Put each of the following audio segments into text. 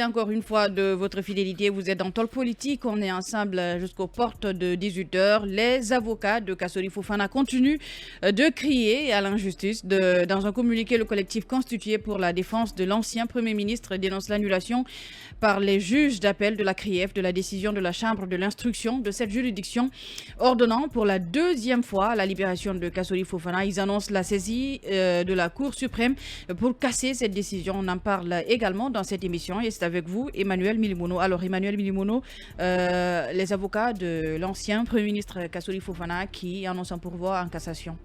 Merci encore une fois de votre fidélité. Vous êtes dans Talk Politique. On est ensemble jusqu'aux portes de 18h. Les avocats de Kassori Fofana continuent de crier à l'injustice. Dans un communiqué, le collectif constitué pour la défense de l'ancien Premier ministre dénonce l'annulation par les juges d'appel de la CRIEF de la décision de la Chambre de l'instruction de cette juridiction ordonnant pour la deuxième fois la libération de Kassori Fofana. Ils annoncent la saisie de la Cour suprême pour casser cette décision. On en parle également dans cette émission et c'est avec vous, Emmanuel Milimono. Alors, Emmanuel Milimono, les avocats de l'ancien Premier ministre Kassori Fofana qui annoncent un pourvoi en cassation.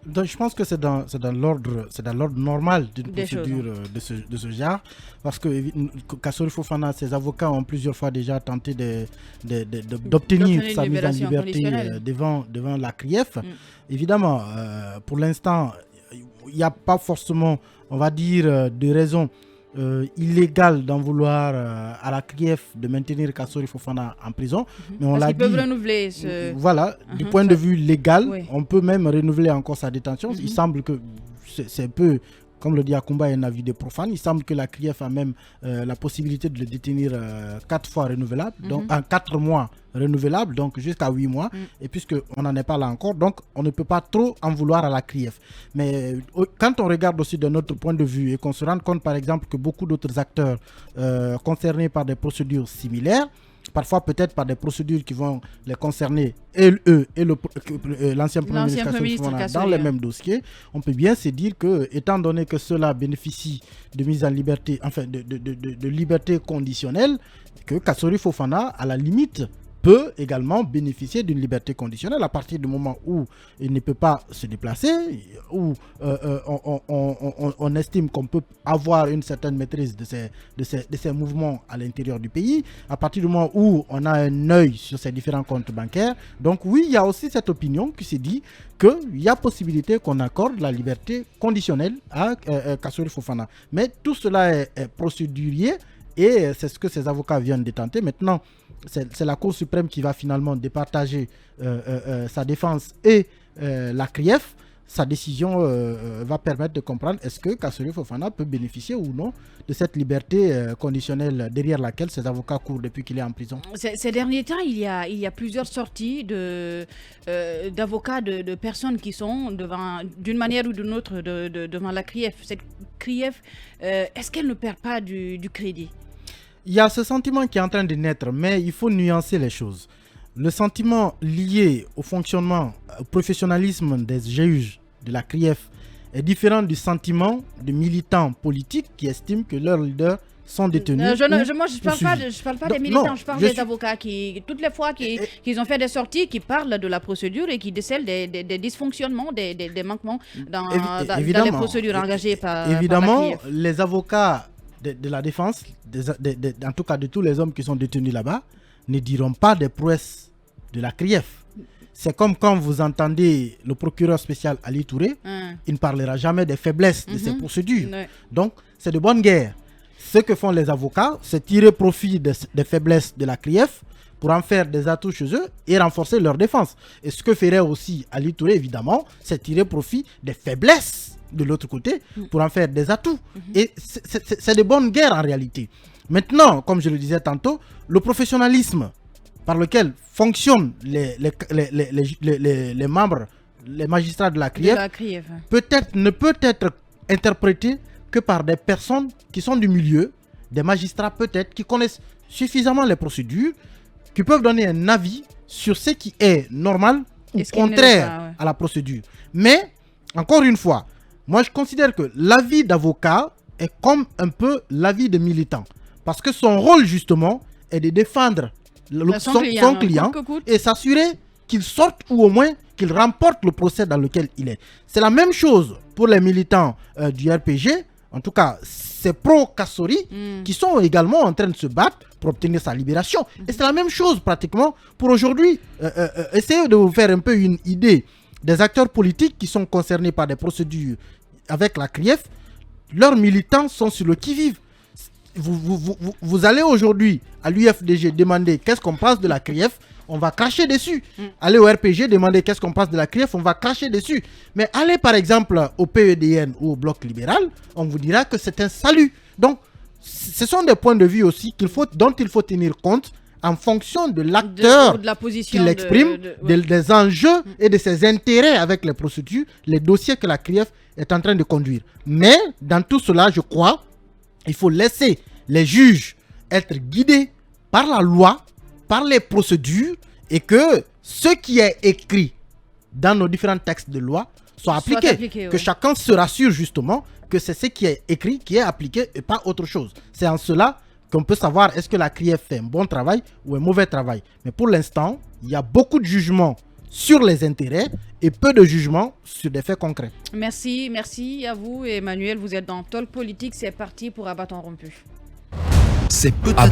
Donc, je pense que c'est dans l'ordre normal d'une procédure de ce genre, parce que Kassori Fofana, ses avocats ont plusieurs fois déjà tenté d'obtenir sa mise en liberté devant la CRIEF. Évidemment, pour l'instant, il n'y a pas forcément, on va dire, de raison illégal d'en vouloir à la CRIEF de maintenir Kassori Fofana en prison. Mais on l'a dit, peuvent renouveler voilà, du point de vue légal, on peut même renouveler encore sa détention. Il semble que c'est un peu, comme le dit Akumba, un avis de profane. Il semble que la CRIEF a même la possibilité de le détenir 4 fois renouvelable, donc en 4 mois renouvelable, donc jusqu'à 8 mois. Et puisqu'on n'en est pas là encore, donc on ne peut pas trop en vouloir à la CRIEF. Mais quand on regarde aussi de notre point de vue et qu'on se rend compte par exemple que beaucoup d'autres acteurs concernés par des procédures similaires, parfois peut-être par des procédures qui vont les concerner, eux et l'ancien Premier ministre dans les mêmes dossiers, on peut bien se dire que, étant donné que cela bénéficie de mise en liberté, enfin de liberté conditionnelle, que Kassori Fofana, à la limite, peut également bénéficier d'une liberté conditionnelle à partir du moment où il ne peut pas se déplacer, où on estime qu'on peut avoir une certaine maîtrise de ces mouvements à l'intérieur du pays, à partir du moment où on a un œil sur ces différents comptes bancaires. Donc oui, il y a aussi cette opinion qui se dit qu'il y a possibilité qu'on accorde la liberté conditionnelle à Kassori Fofana. Mais tout cela est procédurier et c'est ce que ces avocats viennent de tenter. Maintenant, c'est la Cour suprême qui va finalement départager sa défense et la CRIEF. Sa décision va permettre de comprendre est-ce que Kassori Fofana peut bénéficier ou non de cette liberté conditionnelle derrière laquelle ses avocats courent depuis qu'il est en prison. Ces derniers temps, il y a plusieurs sorties d'avocats, de personnes qui sont d'une manière ou d'une autre devant la CRIEF. Cette CRIEF, est-ce qu'elle ne perd pas du crédit ? Il y a ce sentiment qui est en train de naître, mais il faut nuancer les choses. Le sentiment lié au fonctionnement, au professionnalisme des juges de la CRIEF est différent du sentiment de militants politiques qui estiment que leurs leaders sont détenus. Je ne parle pas des militants, je parle des avocats qui, toutes les fois qu'ils ont fait des sorties, qui parlent de la procédure et qui décèlent des dysfonctionnements, des manquements dans les procédures engagées par la CRIEF. Les avocats de la défense, en tout cas de tous les hommes qui sont détenus là-bas, ne diront pas des prouesses de la CRIEF. C'est comme quand vous entendez le procureur spécial Ali Touré, il ne parlera jamais des faiblesses de ces procédures. Donc, c'est de bonne guerre. Ce que font les avocats, c'est tirer profit des faiblesses de la CRIEF pour en faire des atouts chez eux et renforcer leur défense. Et ce que ferait aussi Ali Touré, évidemment, c'est tirer profit des faiblesses de l'autre côté pour en faire des atouts. Et c'est de bonne guerre en réalité. Maintenant, comme je le disais tantôt, le professionnalisme par lequel fonctionnent les membres, les magistrats de la CRIEF, ne peut être interprété que par des personnes qui sont du milieu, des magistrats peut-être qui connaissent suffisamment les procédures, qui peuvent donner un avis sur ce qui est normal ou contraire à la procédure. Mais, encore une fois, moi je considère que l'avis d'avocat est comme un peu l'avis de militant. Parce que son rôle justement est de défendre son client et s'assurer qu'il sorte ou au moins qu'il remporte le procès dans lequel il est. C'est la même chose pour les militants du RPG. En tout cas, c'est pro-Kassori qui sont également en train de se battre pour obtenir sa libération. Et c'est la même chose pratiquement pour aujourd'hui. Essayez de vous faire un peu une idée des acteurs politiques qui sont concernés par des procédures avec la CRIEF. Leurs militants sont sur le qui-vive. Vous allez aujourd'hui à l'UFDG demander qu'est-ce qu'on pense de la CRIEF, on va cracher dessus. Allez au RPG demander qu'est-ce qu'on pense de la CRIEF, on va cracher dessus. Mais allez par exemple au PEDN ou au Bloc libéral, on vous dira que c'est un salut. Donc ce sont des points de vue aussi dont il faut tenir compte en fonction de l'acteur qui l'exprime, des enjeux et de ses intérêts avec les procédures, les dossiers que la CRIEF est en train de conduire. Mais dans tout cela, je crois, il faut laisser les juges être guidés par la loi, par les procédures, et que ce qui est écrit dans nos différents textes de loi soit appliqué. Que chacun se rassure justement que c'est ce qui est écrit qui est appliqué et pas autre chose. C'est en cela qu'on peut savoir est-ce que la CRIEF fait un bon travail ou un mauvais travail. Mais pour l'instant, il y a beaucoup de jugements sur les intérêts et peu de jugements sur des faits concrets. Merci à vous Emmanuel. Vous êtes dans Talk Politique. C'est parti pour un bâton rompu. C'est peut-être